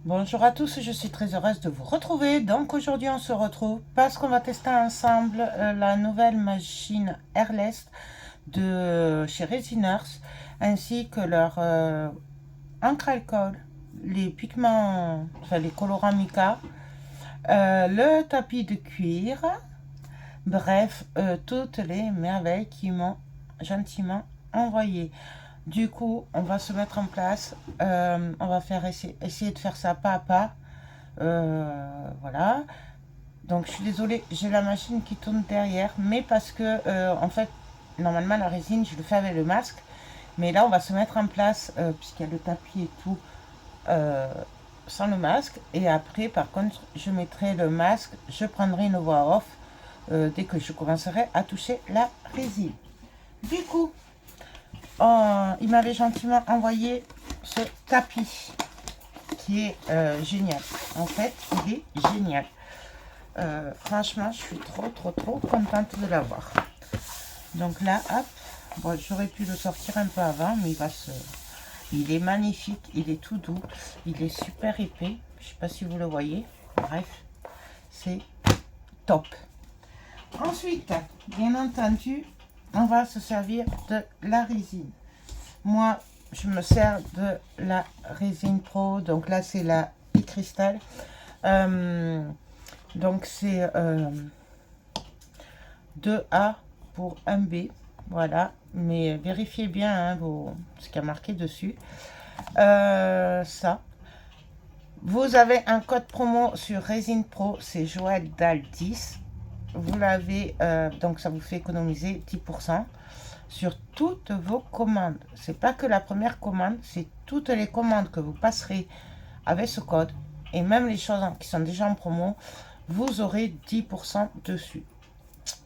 Bonjour à tous, je suis très heureuse de vous retrouver. Donc aujourd'hui on se retrouve parce qu'on va tester ensemble la nouvelle machine Airless de chez Resiners ainsi que leur encre alcool, les pigments, enfin les colorants mica, le tapis de cuir, bref, toutes les merveilles qui m'ont gentiment envoyé. Du coup, on va se mettre en place. On va essayer de faire ça pas à pas. Voilà. Donc, je suis désolée, j'ai la machine qui tourne derrière, mais parce que, en fait, normalement, la résine, je le fais avec le masque. Mais là, on va se mettre en place, puisqu'il y a le tapis et tout, euh, sans le masque. Et après, par contre, je mettrai le masque, je prendrai une voix off dès que je commencerai à toucher la résine. Du coup, il m'avait gentiment envoyé ce tapis qui est génial. En fait, il est génial. Franchement, je suis trop contente de l'avoir. Donc là, hop, bon, j'aurais pu le sortir un peu avant, mais il est magnifique, il est tout doux, il est super épais. Je sais pas si vous le voyez. Bref, c'est top. Ensuite, bien entendu, on va se servir de la résine. Moi, je me sers de la résine pro. Donc là, c'est la e-cristal. Donc c'est 2A pour 1B. Voilà. Mais vérifiez bien hein, ce qu'il y a marqué dessus. Ça. Vous avez un code promo sur Résine Pro. C'est Joël Dalle 10. Vous l'avez, donc ça vous fait économiser 10% sur toutes vos commandes. C'est pas que la première commande, c'est toutes les commandes que vous passerez avec ce code et même les choses qui sont déjà en promo, vous aurez 10% dessus.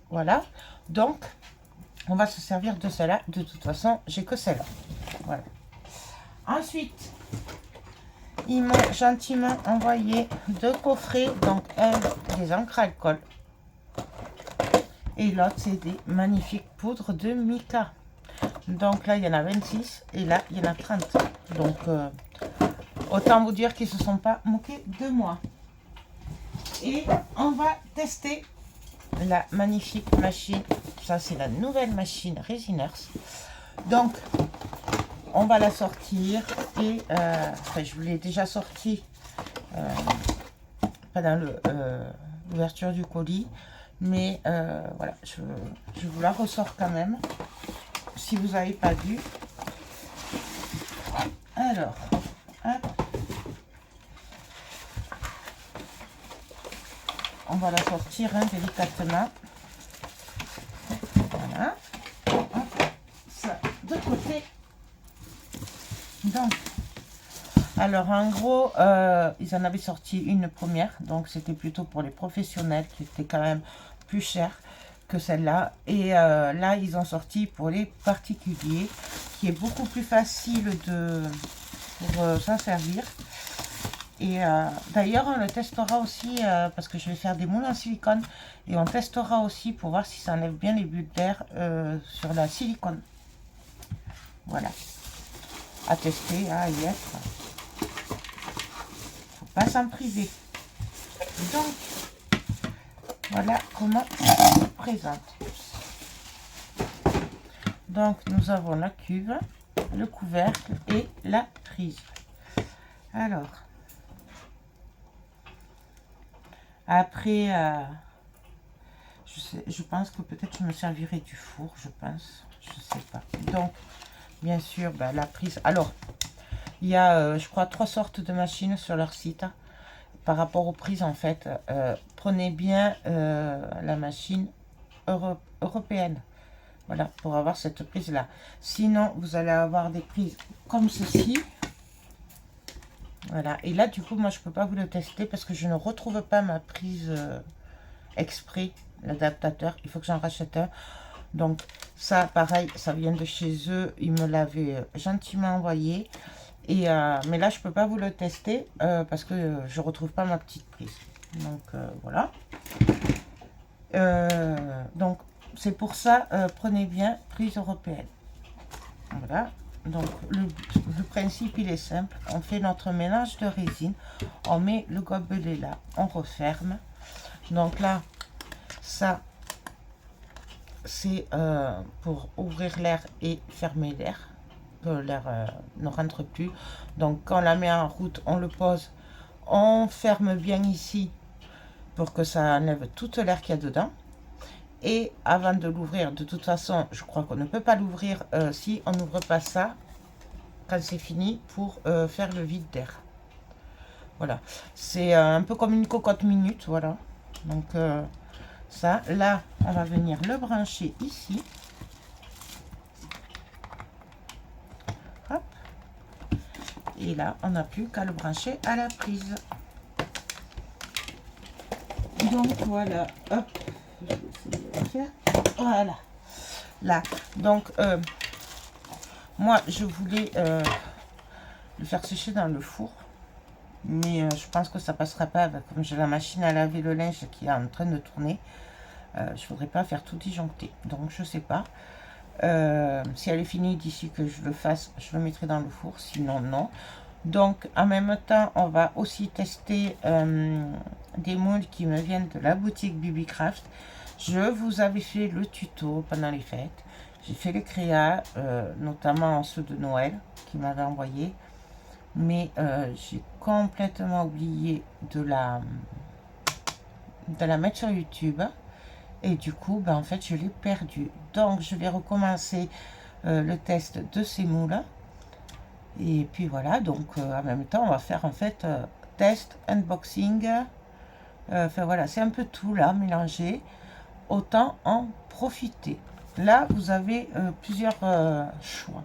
Voilà. Donc, on va se servir de celle-là. De toute façon, j'ai que celle-là. Voilà. Ensuite, ils m'ont gentiment envoyé deux coffrets. Donc, un des encres alcool. Et l'autre, c'est des magnifiques poudres de mica. Donc là, il y en a 26 et là, il y en a 30. Donc, autant vous dire qu'ils ne se sont pas moqués de moi. Et on va tester la magnifique machine. Ça, c'est la nouvelle machine Resiners. Donc, on va la sortir. Et enfin, je vous l'ai déjà sortie pendant l'ouverture du colis. Mais voilà, je vous la ressors quand même. Si vous n'avez pas vu. Alors, hop. On va la sortir hein, délicatement. Voilà. Hop. Ça de côté. Donc, alors en gros, ils en avaient sorti une première. Donc, c'était plutôt pour les professionnels qui était quand même plus cher que celle-là. Et là, ils ont sorti pour les particuliers qui est beaucoup plus facile pour s'en servir. Et d'ailleurs, on le testera aussi parce que je vais faire des moules en silicone. Et on testera aussi pour voir si ça enlève bien les bulles d'air sur la silicone. Voilà. À tester, à y être. Faut pas s'en priver. Donc, voilà comment ça se présente. Donc, nous avons la cuve, le couvercle et la prise. Alors, après, je pense que peut-être je me servirai du four, je pense. Je sais pas. Donc, bien sûr, bah, la prise. Alors, il y a, je crois, 3 sortes de machines sur leur site. Par rapport aux prises, en fait, prenez bien la machine européenne. Voilà, pour avoir cette prise-là. Sinon, vous allez avoir des prises comme ceci. Voilà, et là, du coup, moi, je ne peux pas vous le tester parce que je ne retrouve pas ma prise exprès, l'adaptateur. Il faut que j'en rachète un. Donc, ça, pareil, ça vient de chez eux. Ils me l'avaient gentiment envoyé. Et, mais là, je ne peux pas vous le tester parce que je ne retrouve pas ma petite prise. Donc, voilà. Donc, c'est pour ça, prenez bien prise européenne. Voilà. Donc le principe il est simple, on fait notre mélange de résine, on met le gobelet là, on referme. Donc là, ça c'est pour ouvrir l'air et fermer l'air, que l'air ne rentre plus. Donc quand on la met en route, on le pose, on ferme bien ici pour que ça enlève toute l'air qu'il y a dedans. Et avant de l'ouvrir, de toute façon, je crois qu'on ne peut pas l'ouvrir si on n'ouvre pas ça quand c'est fini pour faire le vide d'air. Voilà, c'est un peu comme une cocotte minute, voilà. Donc ça, là, on va venir le brancher ici. Hop. Et là, on n'a plus qu'à le brancher à la prise. Donc voilà, hop, je vais essayer de le faire. Voilà, là. Donc, moi, je voulais le faire sécher dans le four. Mais je pense que ça passera pas, comme j'ai la machine à laver le linge qui est en train de tourner. Je voudrais pas faire tout disjoncter, donc je sais pas. Si elle est finie d'ici que je le fasse, je le mettrai dans le four, sinon non. Donc en même temps, on va aussi tester des moules qui me viennent de la boutique Bibicraft. Je vous avais fait le tuto pendant les fêtes. J'ai fait les créas, notamment ceux de Noël qui m'avaient envoyé. Mais j'ai complètement oublié de la mettre sur YouTube. Et du coup, en fait, je l'ai perdu. Donc, je vais recommencer le test de ces moules. Et puis voilà, donc en même temps, on va faire en fait test, unboxing. Enfin voilà, c'est un peu tout là, mélangé. Autant en profiter. Là, vous avez plusieurs choix.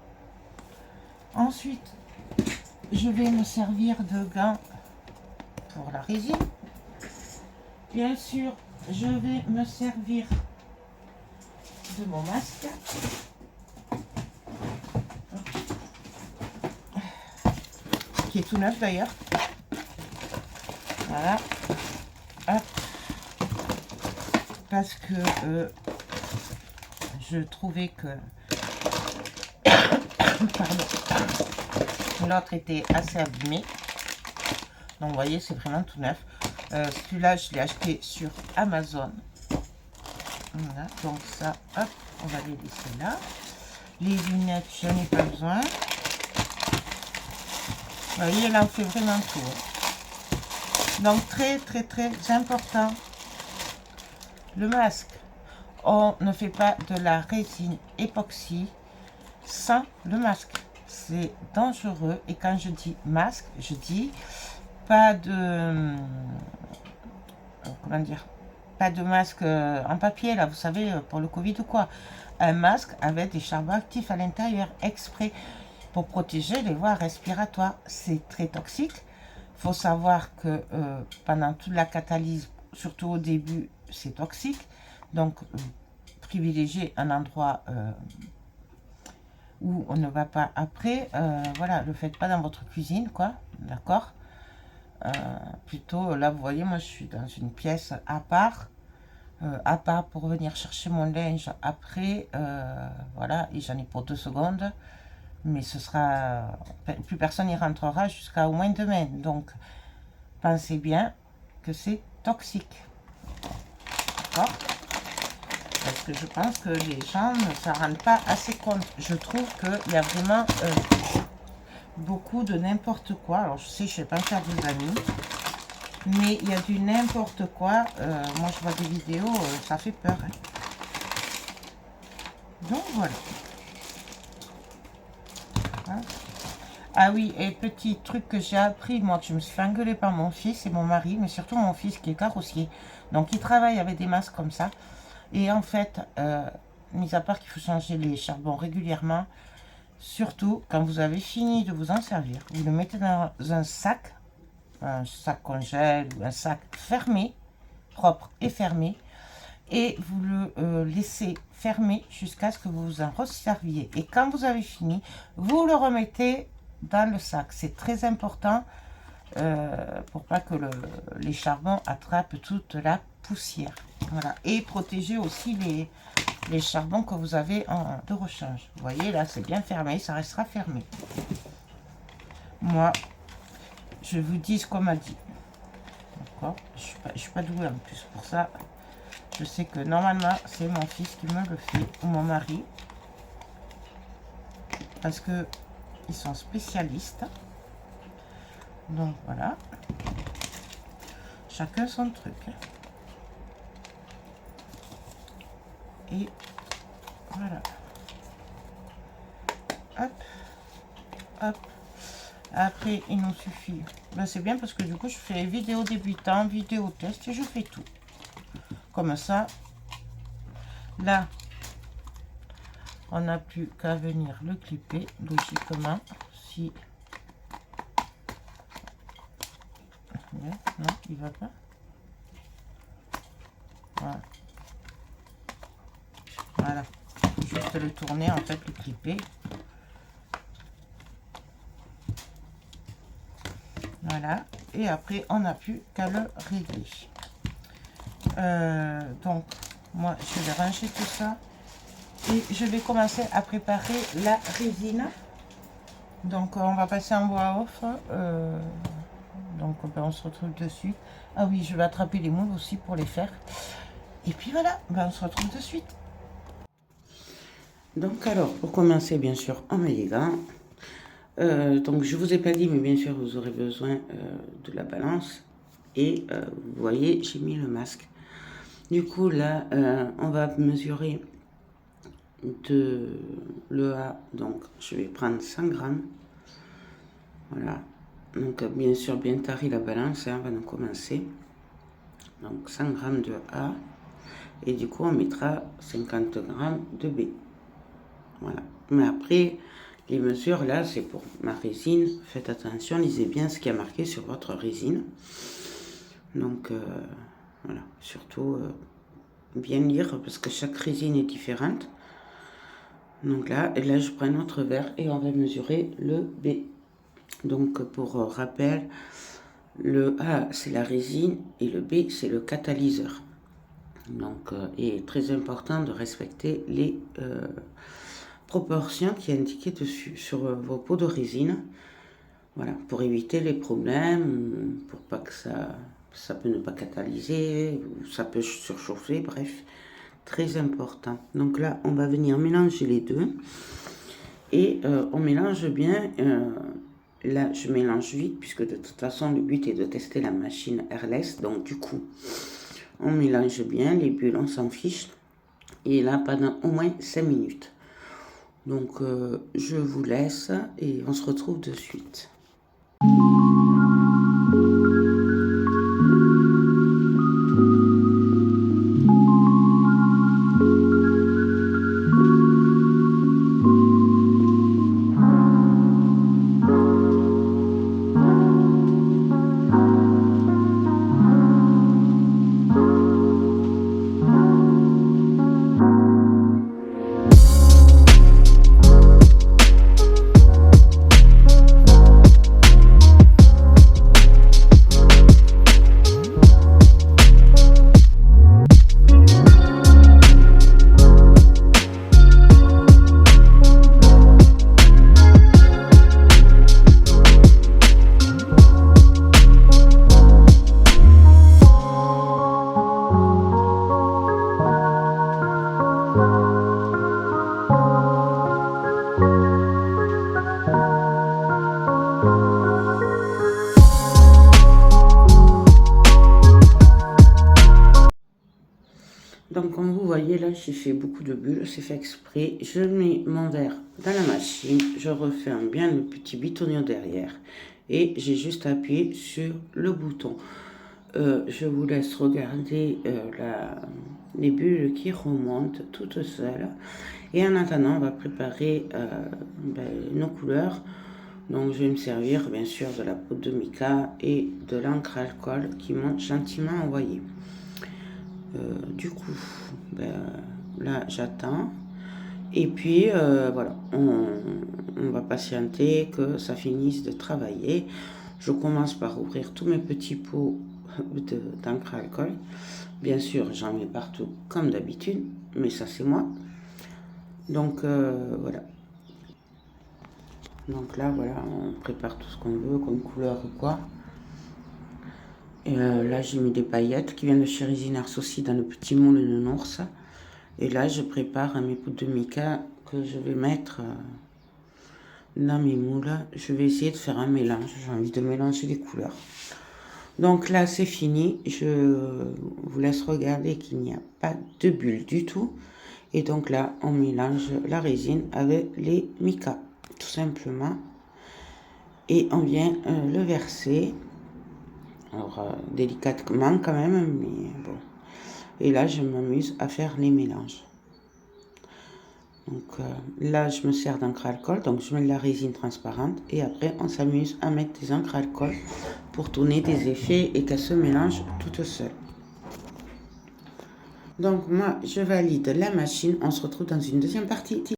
Ensuite, je vais me servir de gants pour la résine. Bien sûr, je vais me servir de mon masque. Qui est tout neuf d'ailleurs. Voilà. Hop. Parce que je trouvais que pardon, l'autre était assez abîmé. Donc vous voyez, c'est vraiment tout neuf. Celui-là, je l'ai acheté sur Amazon. Voilà, donc ça, hop, on va les laisser là. Les lunettes, je n'ai pas besoin. Vous voyez, là, on fait vraiment tout. Donc, très, très, très important. Le masque. On ne fait pas de la résine époxy sans le masque. C'est dangereux. Et quand je dis masque, je dis pas de... comment dire, pas de masque en papier, là, vous savez, pour le Covid ou quoi. Un masque avec des charbons actifs à l'intérieur, exprès, pour protéger les voies respiratoires. C'est très toxique. Il faut savoir que pendant toute la catalyse, surtout au début, c'est toxique. Donc, privilégiez un endroit où on ne va pas après. Voilà, le faites pas dans votre cuisine, quoi. D'accord? Plutôt, là, vous voyez, moi, je suis dans une pièce à part pour venir chercher mon linge après. Voilà, et j'en ai pour 2 secondes. Mais ce sera... plus personne n'y rentrera jusqu'à au moins demain. Donc, pensez bien que c'est toxique. D'accord? Parce que je pense que les gens ne s'en rendent pas assez compte. Je trouve qu'il y a vraiment beaucoup de n'importe quoi. Alors, je sais, je ne vais pas me faire des amis. Mais il y a du n'importe quoi. Moi, je vois des vidéos, ça fait peur. Hein. Donc, voilà. Hein. Ah oui, et petit truc que j'ai appris, moi, je me suis fait engueuler par mon fils et mon mari, mais surtout mon fils qui est carrossier. Donc, il travaille avec des masques comme ça. Et en fait, mis à part qu'il faut changer les charbons régulièrement, surtout quand vous avez fini de vous en servir, vous le mettez dans un sac congèle ou un sac fermé, propre et fermé, et vous le laissez fermer jusqu'à ce que vous vous en resserviez. Et quand vous avez fini, vous le remettez dans le sac. C'est très important pour pas que les charbons attrapent toute la poussière. Voilà. Et protéger aussi les charbons que vous avez de rechange. Vous voyez, là, c'est bien fermé, ça restera fermé. Moi, je vous dis ce qu'on m'a dit. D'accord, je suis pas douée en plus pour ça. Je sais que normalement, c'est mon fils qui me le fait, ou mon mari. Parce que ils sont spécialistes. Donc, voilà. Chacun son truc. Et voilà. Hop. Hop. Après, il nous suffit. Ben, c'est bien parce que du coup, je fais vidéo débutant, vidéo test et je fais tout. Comme ça. Là, on n'a plus qu'à venir le clipper logiquement. Si. Non, il va pas. Voilà. Voilà. Juste le tourner, en fait, le clipper. Voilà. Et après, on n'a plus qu'à le régler. Donc, moi, je vais ranger tout ça. Et je vais commencer à préparer la résine. Donc, on va passer en voix off. Donc, ben, on se retrouve dessus. Ah oui, je vais attraper les moules aussi pour les faire. Et puis voilà, ben, on se retrouve de suite. Donc, alors, pour commencer, bien sûr, on met les gants. Donc, je vous ai pas dit, mais bien sûr, vous aurez besoin de la balance. Et vous voyez, j'ai mis le masque. Du coup, là, on va mesurer le A. Donc, je vais prendre 100 grammes. Voilà. Donc, bien sûr, bien tarie la balance, hein, avant de commencer. Donc, 100 grammes de A. Et du coup, on mettra 50 grammes de B. Voilà. Mais après, les mesures, là, c'est pour ma résine. Faites attention, lisez bien ce qui a marqué sur votre résine. Donc, voilà. Surtout, bien lire, parce que chaque résine est différente. Donc là, je prends un autre verre et on va mesurer le B. Donc, pour rappel, le A, c'est la résine et le B, c'est le catalyseur. Donc, il est très important de respecter les proportions qui est indiquées dessus sur vos pots de résine. Voilà, pour éviter les problèmes, pour pas que ça peut ne pas catalyser, ça peut surchauffer, bref, très important. Donc là, on va venir mélanger les deux et on mélange bien. Là, je mélange vite puisque de toute façon, le but est de tester la machine Airless. Donc du coup, on mélange bien les bulles, on s'en fiche. Et là, pendant au moins 5 minutes. Donc, je vous laisse et on se retrouve de suite. Donc, comme vous voyez, là, j'ai fait beaucoup de bulles, c'est fait exprès. Je mets mon verre dans la machine, je referme bien le petit bitonio derrière et j'ai juste appuyé sur le bouton. Je vous laisse regarder les bulles qui remontent toutes seules. Et en attendant, on va préparer nos couleurs. Donc, je vais me servir, bien sûr, de la poudre de mica et de l'encre alcool qui m'ont gentiment envoyé. Du coup, là, j'attends. Et puis, voilà, on va patienter que ça finisse de travailler. Je commence par ouvrir tous mes petits pots d'encre à alcool. Bien sûr, j'en mets partout comme d'habitude, mais ça c'est moi. Donc voilà. Donc là, voilà, on prépare tout ce qu'on veut, comme couleur ou quoi. Et là, j'ai mis des paillettes qui viennent de chez Résinars aussi dans le petit moule de nounours. Et là, je prépare mes poudres de mica que je vais mettre dans mes moules. Je vais essayer de faire un mélange. J'ai envie de mélanger les couleurs. Donc là, c'est fini. Je vous laisse regarder qu'il n'y a pas de bulles du tout. Et donc là, on mélange la résine avec les micas, tout simplement. Et on vient le verser. Alors, délicatement quand même, mais bon. Et là, je m'amuse à faire les mélanges. Donc là, je me sers d'encre à alcool, donc je mets de la résine transparente. Et après, on s'amuse à mettre des encres à alcool pour tourner des effets et qu'elles se mélangent toutes seules. Donc moi, je valide la machine. On se retrouve dans une deuxième partie.